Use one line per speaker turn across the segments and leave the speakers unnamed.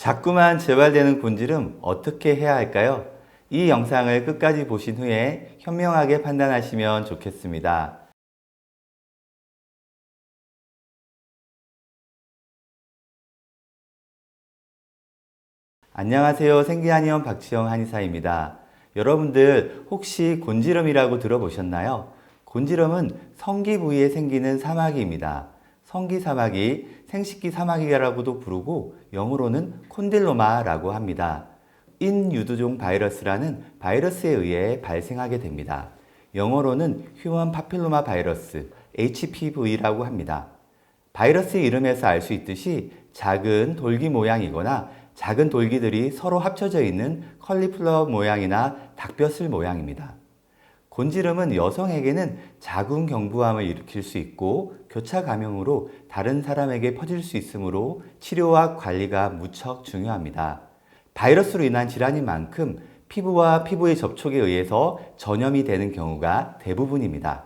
자꾸만 재발되는 곤지름 어떻게 해야 할까요? 이 영상을 끝까지 보신 후에 현명하게 판단하시면 좋겠습니다. 안녕하세요. 생기한의원 박지영 한의사입니다. 여러분들 혹시 곤지름이라고 들어보셨나요? 곤지름은 성기 부위에 생기는 사마귀입니다. 성기 사마귀, 생식기 사마귀라고도 부르고 영어로는 콘딜로마라고 합니다. 인유두종 바이러스라는 바이러스에 의해 발생하게 됩니다. 영어로는 휴먼 파필로마 바이러스, HPV라고 합니다. 바이러스 이름에서 알 수 있듯이 작은 돌기 모양이거나 작은 돌기들이 서로 합쳐져 있는 컬리플라워 모양이나 닭벼슬 모양입니다. 곤지름은 여성에게는 자궁경부암을 일으킬 수 있고 교차 감염으로 다른 사람에게 퍼질 수 있으므로 치료와 관리가 무척 중요합니다. 바이러스로 인한 질환인 만큼 피부와 피부의 접촉에 의해서 전염이 되는 경우가 대부분입니다.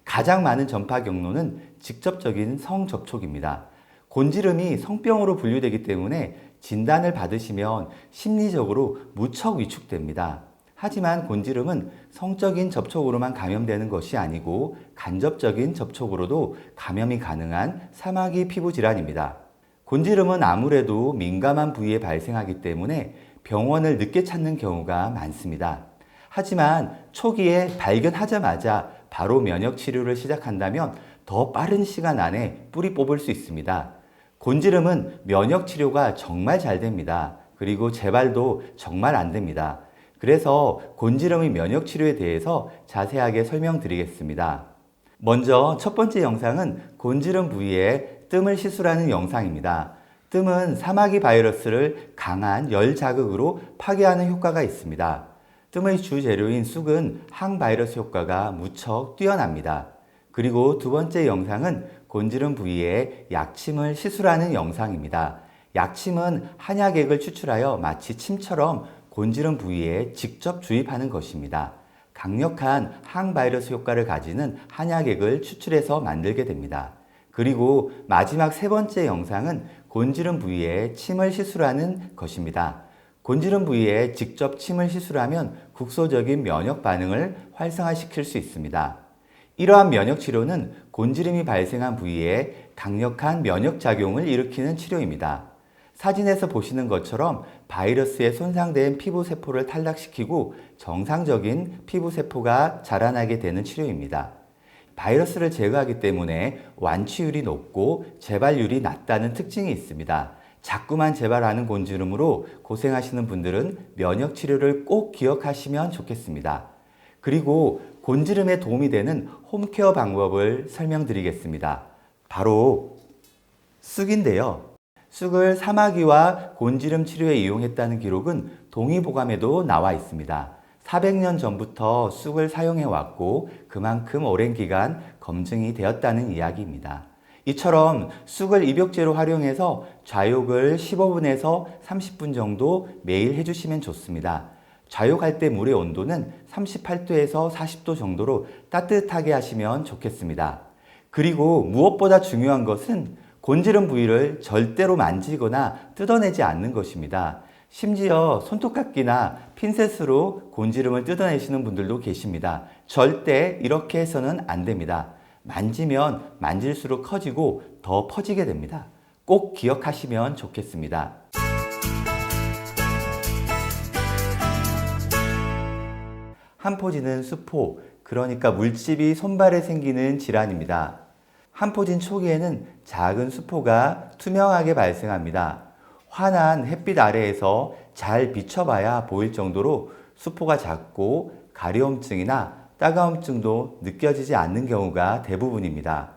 가장 많은 전파 경로는 직접적인 성접촉입니다. 곤지름이 성병으로 분류되기 때문에 진단을 받으시면 심리적으로 무척 위축됩니다. 하지만 곤지름은 성적인 접촉으로만 감염되는 것이 아니고 간접적인 접촉으로도 감염이 가능한 사마귀 피부 질환입니다. 곤지름은 아무래도 민감한 부위에 발생하기 때문에 병원을 늦게 찾는 경우가 많습니다. 하지만 초기에 발견하자마자 바로 면역 치료를 시작한다면 더 빠른 시간 안에 뿌리 뽑을 수 있습니다. 곤지름은 면역 치료가 정말 잘 됩니다. 그리고 재발도 정말 안 됩니다. 그래서 곤지름의 면역 치료에 대해서 자세하게 설명드리겠습니다. 먼저 첫 번째 영상은 곤지름 부위에 뜸을 시술하는 영상입니다. 뜸은 사마귀 바이러스를 강한 열 자극으로 파괴하는 효과가 있습니다. 뜸의 주 재료인 쑥은 항바이러스 효과가 무척 뛰어납니다. 그리고 두 번째 영상은 곤지름 부위에 약침을 시술하는 영상입니다. 약침은 한약액을 추출하여 마치 침처럼 곤지름 부위에 직접 주입하는 것입니다. 강력한 항바이러스 효과를 가지는 한약액을 추출해서 만들게 됩니다. 그리고 마지막 세 번째 영상은 곤지름 부위에 침을 시술하는 것입니다. 곤지름 부위에 직접 침을 시술하면 국소적인 면역 반응을 활성화시킬 수 있습니다. 이러한 면역 치료는 곤지름이 발생한 부위에 강력한 면역 작용을 일으키는 치료입니다. 사진에서 보시는 것처럼 바이러스에 손상된 피부세포를 탈락시키고 정상적인 피부세포가 자라나게 되는 치료입니다. 바이러스를 제거하기 때문에 완치율이 높고 재발률이 낮다는 특징이 있습니다. 자꾸만 재발하는 곤지름으로 고생하시는 분들은 면역 치료를 꼭 기억하시면 좋겠습니다. 그리고 곤지름에 도움이 되는 홈케어 방법을 설명드리겠습니다. 바로 쑥인데요. 쑥을 사마귀와 곤지름 치료에 이용했다는 기록은 동의보감에도 나와 있습니다. 400년 전부터 쑥을 사용해 왔고 그만큼 오랜 기간 검증이 되었다는 이야기입니다. 이처럼 쑥을 입욕제로 활용해서 좌욕을 15분에서 30분 정도 매일 해주시면 좋습니다. 좌욕할 때 물의 온도는 38도에서 40도 정도로 따뜻하게 하시면 좋겠습니다. 그리고 무엇보다 중요한 것은 곤지름 부위를 절대로 만지거나 뜯어내지 않는 것입니다. 심지어 손톱깎이나 핀셋으로 곤지름을 뜯어내시는 분들도 계십니다. 절대 이렇게 해서는 안 됩니다. 만지면 만질수록 커지고 더 퍼지게 됩니다. 꼭 기억하시면 좋겠습니다. 한포진은 수포, 그러니까 물집이 손발에 생기는 질환입니다. 한포진 초기에는 작은 수포가 투명하게 발생합니다. 환한 햇빛 아래에서 잘 비춰봐야 보일 정도로 수포가 작고 가려움증이나 따가움증도 느껴지지 않는 경우가 대부분입니다.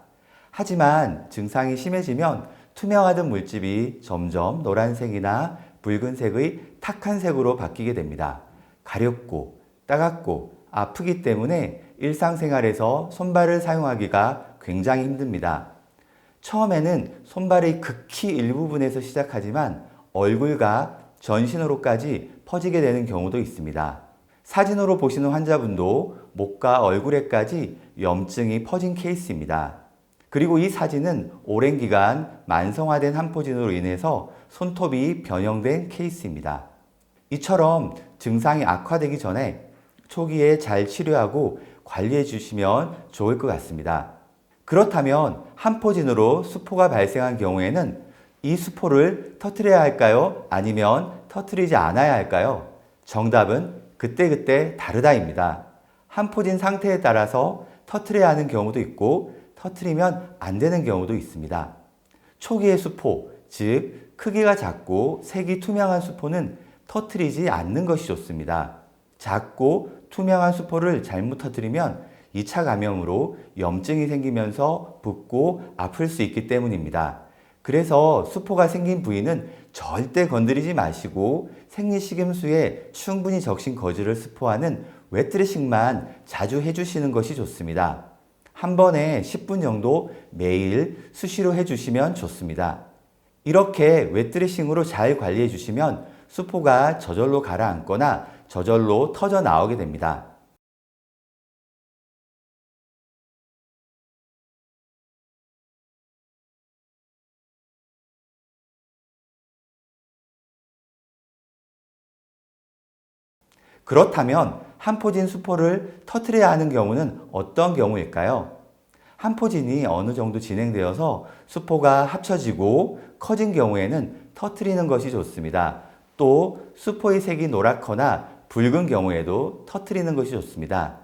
하지만 증상이 심해지면 투명하던 물집이 점점 노란색이나 붉은색의 탁한 색으로 바뀌게 됩니다. 가렵고 따갑고 아프기 때문에 일상생활에서 손발을 사용하기가 굉장히 힘듭니다. 처음에는 손발의 극히 일부분에서 시작하지만 얼굴과 전신으로까지 퍼지게 되는 경우도 있습니다. 사진으로 보시는 환자분도 목과 얼굴에까지 염증이 퍼진 케이스입니다. 그리고 이 사진은 오랜 기간 만성화된 한포진으로 인해서 손톱이 변형된 케이스입니다. 이처럼 증상이 악화되기 전에 초기에 잘 치료하고 관리해 주시면 좋을 것 같습니다. 그렇다면 한포진으로 수포가 발생한 경우에는 이 수포를 터뜨려야 할까요? 아니면 터뜨리지 않아야 할까요? 정답은 그때그때 다르다입니다. 한포진 상태에 따라서 터뜨려야 하는 경우도 있고 터뜨리면 안 되는 경우도 있습니다. 초기의 수포, 즉 크기가 작고 색이 투명한 수포는 터뜨리지 않는 것이 좋습니다. 작고 투명한 수포를 잘못 터뜨리면 2차 감염으로 염증이 생기면서 붓고 아플 수 있기 때문입니다. 그래서 수포가 생긴 부위는 절대 건드리지 마시고 생리식염수에 충분히 적신 거즈를 스포하는 웨트레싱만 자주 해주시는 것이 좋습니다. 한 번에 10분 정도 매일 수시로 해주시면 좋습니다. 이렇게 웨트레싱으로 잘 관리해 주시면 수포가 저절로 가라앉거나 저절로 터져 나오게 됩니다. 그렇다면 한포진 수포를 터뜨려야 하는 경우는 어떤 경우일까요? 한포진이 어느 정도 진행되어서 수포가 합쳐지고 커진 경우에는 터뜨리는 것이 좋습니다. 또 수포의 색이 노랗거나 붉은 경우에도 터뜨리는 것이 좋습니다.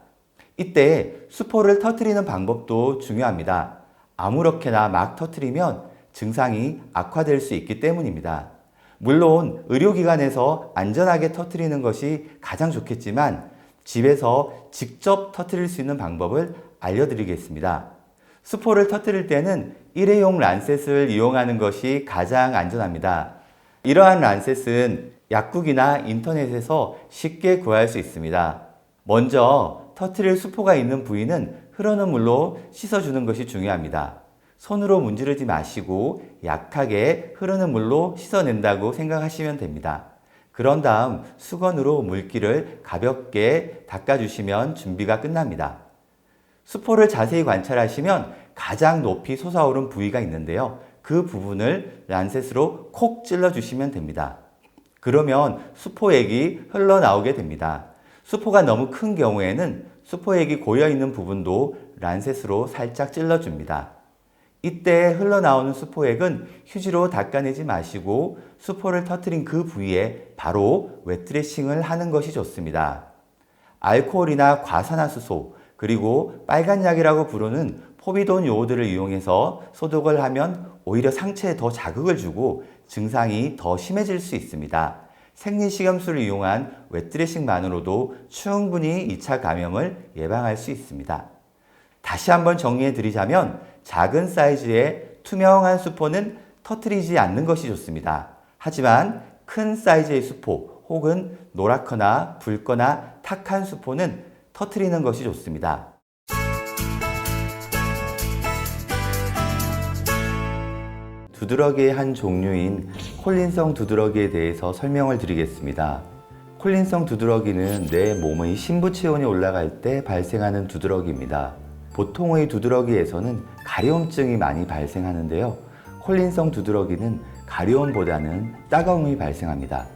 이때 수포를 터뜨리는 방법도 중요합니다. 아무렇게나 막 터뜨리면 증상이 악화될 수 있기 때문입니다. 물론 의료기관에서 안전하게 터뜨리는 것이 가장 좋겠지만 집에서 직접 터뜨릴 수 있는 방법을 알려드리겠습니다. 수포를 터뜨릴 때는 일회용 란셋을 이용하는 것이 가장 안전합니다. 이러한 란셋은 약국이나 인터넷에서 쉽게 구할 수 있습니다. 먼저 터뜨릴 수포가 있는 부위는 흐르는 물로 씻어주는 것이 중요합니다. 손으로 문지르지 마시고 약하게 흐르는 물로 씻어낸다고 생각하시면 됩니다. 그런 다음 수건으로 물기를 가볍게 닦아주시면 준비가 끝납니다. 수포를 자세히 관찰하시면 가장 높이 솟아오른 부위가 있는데요. 그 부분을 란셋으로 콕 찔러주시면 됩니다. 그러면 수포액이 흘러나오게 됩니다. 수포가 너무 큰 경우에는 수포액이 고여있는 부분도 란셋으로 살짝 찔러줍니다. 이때 흘러나오는 수포액은 휴지로 닦아내지 마시고 수포를 터뜨린 그 부위에 바로 웨트레싱을 하는 것이 좋습니다. 알코올이나 과산화수소 그리고 빨간 약이라고 부르는 포비돈 요오드를 이용해서 소독을 하면 오히려 상체에 더 자극을 주고 증상이 더 심해질 수 있습니다. 생리식염수를 이용한 웨트레싱만으로도 충분히 2차 감염을 예방할 수 있습니다. 다시 한번 정리해 드리자면 작은 사이즈의 투명한 수포는 터뜨리지 않는 것이 좋습니다. 하지만 큰 사이즈의 수포 혹은 노랗거나 붉거나 탁한 수포는 터뜨리는 것이 좋습니다. 두드러기의 한 종류인 콜린성 두드러기에 대해서 설명을 드리겠습니다. 콜린성 두드러기는 내 몸의 신부 체온이 올라갈 때 발생하는 두드러기입니다. 보통의 두드러기에서는 가려움증이 많이 발생하는데요. 콜린성 두드러기는 가려움보다는 따가움이 발생합니다.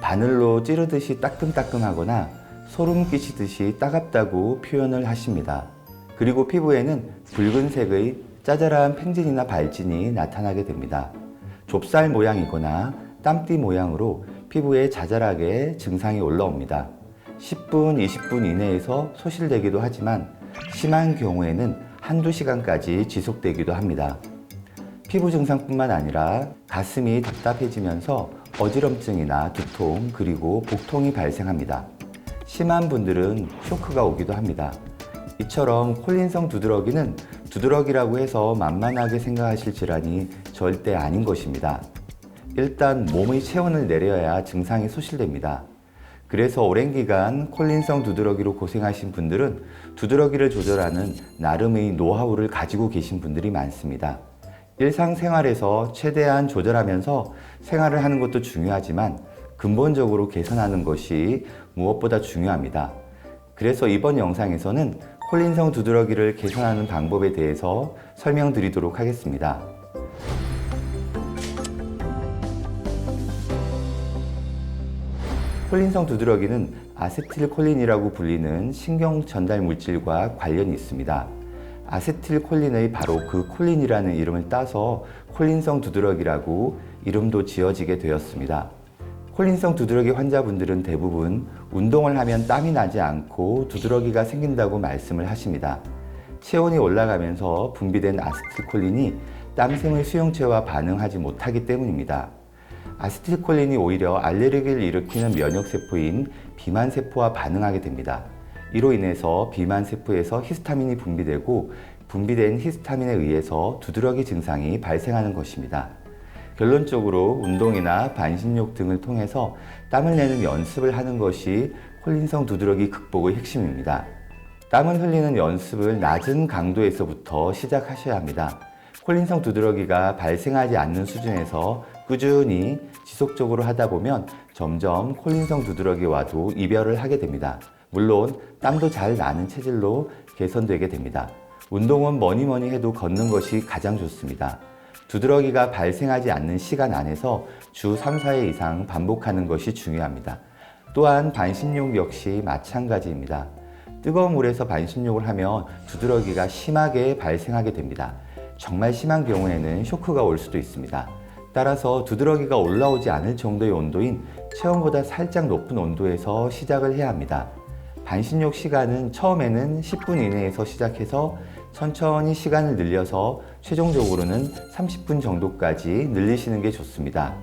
바늘로 찌르듯이 따끔따끔하거나 소름 끼치듯이 따갑다고 표현을 하십니다. 그리고 피부에는 붉은색의 짜잘한 팽진이나 발진이 나타나게 됩니다. 좁쌀 모양이거나 땀띠 모양으로 피부에 자잘하게 증상이 올라옵니다. 10분, 20분 이내에서 소실되기도 하지만 심한 경우에는 한두 시간까지 지속되기도 합니다. 피부 증상뿐만 아니라 가슴이 답답해지면서 어지럼증이나 두통 그리고 복통이 발생합니다. 심한 분들은 쇼크가 오기도 합니다. 이처럼 콜린성 두드러기는 두드러기라고 해서 만만하게 생각하실 질환이 절대 아닌 것입니다. 일단 몸의 체온을 내려야 증상이 소실됩니다. 그래서 오랜 기간 콜린성 두드러기로 고생하신 분들은 두드러기를 조절하는 나름의 노하우를 가지고 계신 분들이 많습니다. 일상생활에서 최대한 조절하면서 생활을 하는 것도 중요하지만 근본적으로 개선하는 것이 무엇보다 중요합니다. 그래서 이번 영상에서는 콜린성 두드러기를 개선하는 방법에 대해서 설명드리도록 하겠습니다. 콜린성 두드러기는 아세틸콜린이라고 불리는 신경 전달 물질과 관련이 있습니다. 아세틸콜린의 바로 그 콜린이라는 이름을 따서 콜린성 두드러기라고 이름도 지어지게 되었습니다. 콜린성 두드러기 환자분들은 대부분 운동을 하면 땀이 나지 않고 두드러기가 생긴다고 말씀을 하십니다. 체온이 올라가면서 분비된 아세틸콜린이 땀샘의 수용체와 반응하지 못하기 때문입니다. 아세틸콜린이 오히려 알레르기를 일으키는 면역세포인 비만세포와 반응하게 됩니다. 이로 인해서 비만세포에서 히스타민이 분비되고 분비된 히스타민에 의해서 두드러기 증상이 발생하는 것입니다. 결론적으로 운동이나 반신욕 등을 통해서 땀을 내는 연습을 하는 것이 콜린성 두드러기 극복의 핵심입니다. 땀을 흘리는 연습을 낮은 강도에서부터 시작하셔야 합니다. 콜린성 두드러기가 발생하지 않는 수준에서 꾸준히 지속적으로 하다 보면 점점 콜린성 두드러기와도 이별을 하게 됩니다. 물론 땀도 잘 나는 체질로 개선되게 됩니다. 운동은 뭐니 해도 걷는 것이 가장 좋습니다. 두드러기가 발생하지 않는 시간 안에서 주 3, 4회 이상 반복하는 것이 중요합니다. 또한 반신욕 역시 마찬가지입니다. 뜨거운 물에서 반신욕을 하면 두드러기가 심하게 발생하게 됩니다. 정말 심한 경우에는 쇼크가 올 수도 있습니다. 따라서 두드러기가 올라오지 않을 정도의 온도인 체온보다 살짝 높은 온도에서 시작을 해야 합니다. 반신욕 시간은 처음에는 10분 이내에서 시작해서 천천히 시간을 늘려서 최종적으로는 30분 정도까지 늘리시는 게 좋습니다.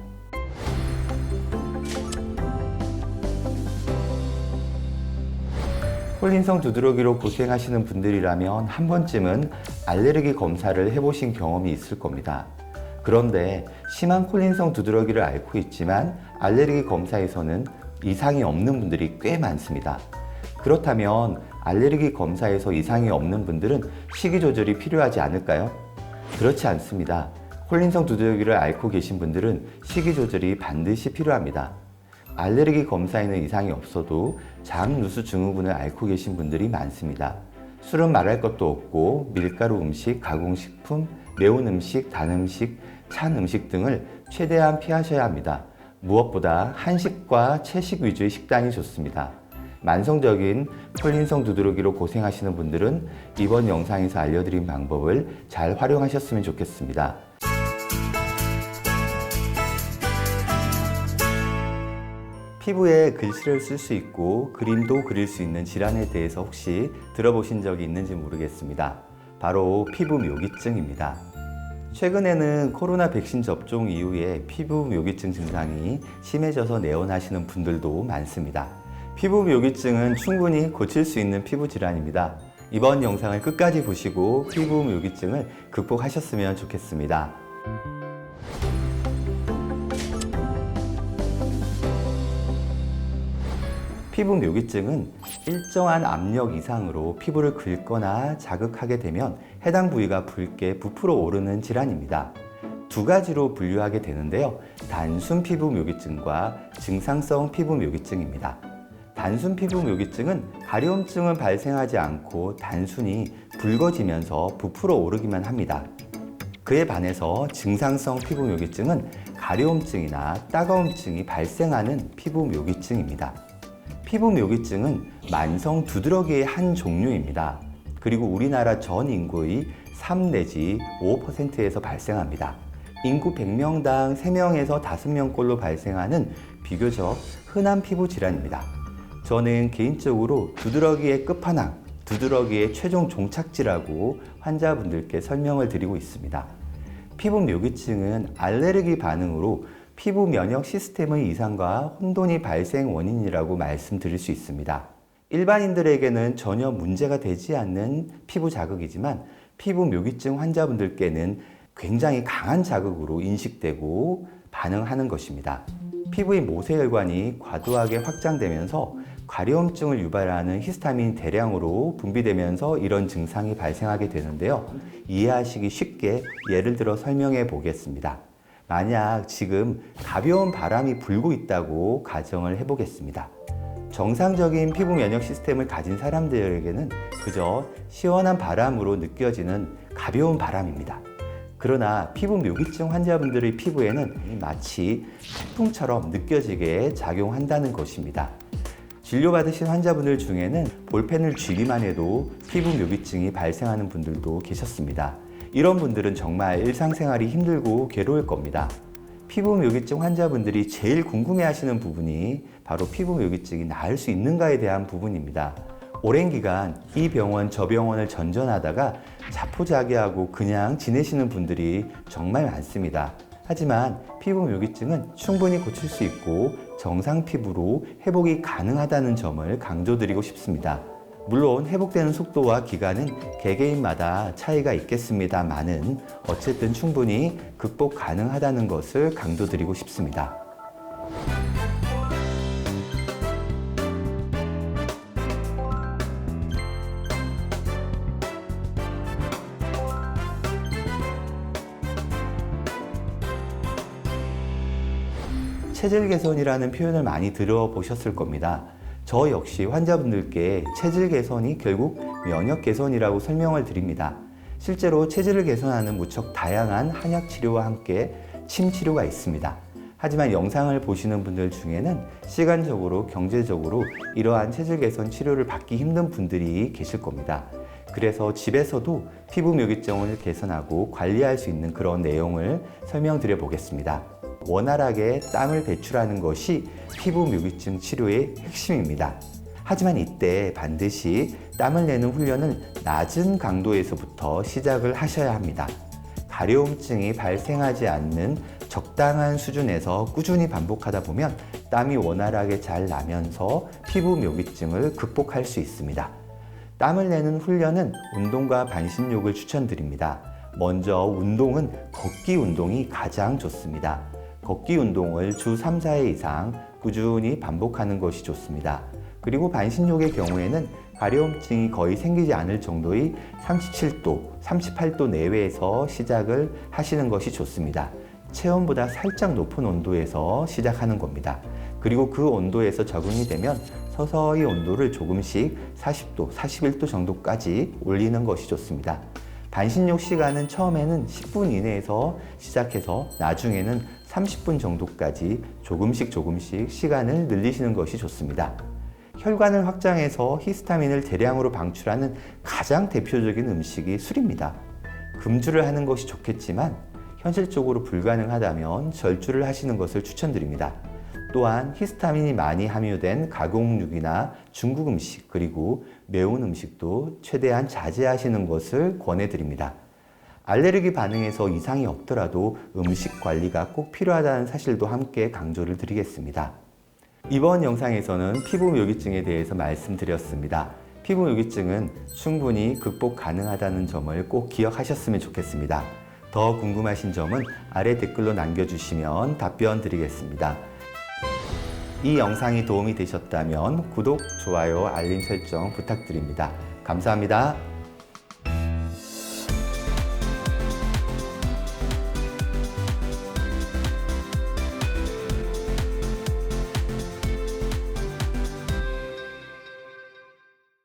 콜린성 두드러기로 고생하시는 분들이라면 한 번쯤은 알레르기 검사를 해보신 경험이 있을 겁니다. 그런데 심한 콜린성 두드러기를 앓고 있지만 알레르기 검사에서는 이상이 없는 분들이 꽤 많습니다. 그렇다면 알레르기 검사에서 이상이 없는 분들은 식이 조절이 필요하지 않을까요? 그렇지 않습니다. 콜린성 두드러기를 앓고 계신 분들은 식이 조절이 반드시 필요합니다. 알레르기 검사에는 이상이 없어도 장 누수 증후군을 앓고 계신 분들이 많습니다. 술은 말할 것도 없고 밀가루 음식, 가공식품, 매운 음식, 단 음식, 찬 음식 등을 최대한 피하셔야 합니다. 무엇보다 한식과 채식 위주의 식단이 좋습니다. 만성적인 콜린성 두드러기로 고생하시는 분들은 이번 영상에서 알려드린 방법을 잘 활용하셨으면 좋겠습니다. 피부에 글씨를 쓸 수 있고 그림도 그릴 수 있는 질환에 대해서 혹시 들어보신 적이 있는지 모르겠습니다. 바로 피부 묘기증입니다. 최근에는 코로나 백신 접종 이후에 피부 묘기증 증상이 심해져서 내원하시는 분들도 많습니다. 피부 묘기증은 충분히 고칠 수 있는 피부 질환입니다. 이번 영상을 끝까지 보시고 피부 묘기증을 극복하셨으면 좋겠습니다. 피부 묘기증은 일정한 압력 이상으로 피부를 긁거나 자극하게 되면 해당 부위가 붉게 부풀어 오르는 질환입니다. 두 가지로 분류하게 되는데요. 단순 피부 묘기증과 증상성 피부 묘기증입니다. 단순 피부 묘기증은 가려움증은 발생하지 않고 단순히 붉어지면서 부풀어 오르기만 합니다. 그에 반해서 증상성 피부 묘기증은 가려움증이나 따가움증이 발생하는 피부 묘기증입니다. 피부 묘기증은 만성 두드러기의 한 종류입니다. 그리고 우리나라 전 인구의 3 내지 5%에서 발생합니다. 인구 100명당 3명에서 5명꼴로 발생하는 비교적 흔한 피부 질환입니다. 저는 개인적으로 두드러기의 끝판왕, 두드러기의 최종 종착지라고 환자분들께 설명을 드리고 있습니다. 피부 묘기증은 알레르기 반응으로 피부 면역 시스템의 이상과 혼돈이 발생 원인이라고 말씀드릴 수 있습니다. 일반인들에게는 전혀 문제가 되지 않는 피부 자극이지만 피부 묘기증 환자분들께는 굉장히 강한 자극으로 인식되고 반응하는 것입니다. 피부의 모세혈관이 과도하게 확장되면서 가려움증을 유발하는 히스타민이 대량으로 분비되면서 이런 증상이 발생하게 되는데요. 이해하시기 쉽게 예를 들어 설명해 보겠습니다. 만약 지금 가벼운 바람이 불고 있다고 가정을 해보겠습니다. 정상적인 피부 면역 시스템을 가진 사람들에게는 그저 시원한 바람으로 느껴지는 가벼운 바람입니다. 그러나 피부 묘기증 환자분들의 피부에는 마치 태풍처럼 느껴지게 작용한다는 것입니다. 진료받으신 환자분들 중에는 볼펜을 쥐기만 해도 피부 묘기증이 발생하는 분들도 계셨습니다. 이런 분들은 정말 일상생활이 힘들고 괴로울 겁니다. 피부 묘기증 환자분들이 제일 궁금해하시는 부분이 바로 피부 묘기증이 나을 수 있는가에 대한 부분입니다. 오랜 기간 이 병원 저 병원을 전전하다가 자포자기하고 그냥 지내시는 분들이 정말 많습니다. 하지만 피부 묘기증은 충분히 고칠 수 있고 정상 피부로 회복이 가능하다는 점을 강조드리고 싶습니다. 물론 회복되는 속도와 기간은 개개인마다 차이가 있겠습니다만은 어쨌든 충분히 극복 가능하다는 것을 강조드리고 싶습니다. 체질 개선이라는 표현을 많이 들어보셨을 겁니다. 저 역시 환자분들께 체질 개선이 결국 면역 개선이라고 설명을 드립니다. 실제로 체질을 개선하는 무척 다양한 한약 치료와 함께 침 치료가 있습니다. 하지만 영상을 보시는 분들 중에는 시간적으로, 경제적으로 이러한 체질 개선 치료를 받기 힘든 분들이 계실 겁니다. 그래서 집에서도 피부 묘기증을 개선하고 관리할 수 있는 그런 내용을 설명드려 보겠습니다. 원활하게 땀을 배출하는 것이 피부 묘기증 치료의 핵심입니다. 하지만 이때 반드시 땀을 내는 훈련을 낮은 강도에서부터 시작을 하셔야 합니다. 가려움증이 발생하지 않는 적당한 수준에서 꾸준히 반복하다 보면 땀이 원활하게 잘 나면서 피부 묘기증을 극복할 수 있습니다. 땀을 내는 훈련은 운동과 반신욕을 추천드립니다. 먼저 운동은 걷기 운동이 가장 좋습니다. 걷기 운동을 주 3, 4회 이상 꾸준히 반복하는 것이 좋습니다. 그리고 반신욕의 경우에는 가려움증이 거의 생기지 않을 정도의 37도, 38도 내외에서 시작을 하시는 것이 좋습니다. 체온보다 살짝 높은 온도에서 시작하는 겁니다. 그리고 그 온도에서 적응이 되면 서서히 온도를 조금씩 40도, 41도 정도까지 올리는 것이 좋습니다. 반신욕 시간은 처음에는 10분 이내에서 시작해서 나중에는 30분 정도까지 조금씩 시간을 늘리시는 것이 좋습니다. 혈관을 확장해서 히스타민을 대량으로 방출하는 가장 대표적인 음식이 술입니다. 금주를 하는 것이 좋겠지만 현실적으로 불가능하다면 절주를 하시는 것을 추천드립니다. 또한 히스타민이 많이 함유된 가공육이나 중국 음식 그리고 매운 음식도 최대한 자제하시는 것을 권해드립니다. 알레르기 반응에서 이상이 없더라도 음식 관리가 꼭 필요하다는 사실도 함께 강조를 드리겠습니다. 이번 영상에서는 피부 묘기증에 대해서 말씀드렸습니다. 피부 묘기증은 충분히 극복 가능하다는 점을 꼭 기억하셨으면 좋겠습니다. 더 궁금하신 점은 아래 댓글로 남겨주시면 답변 드리겠습니다. 이 영상이 도움이 되셨다면 구독, 좋아요, 알림 설정 부탁드립니다. 감사합니다.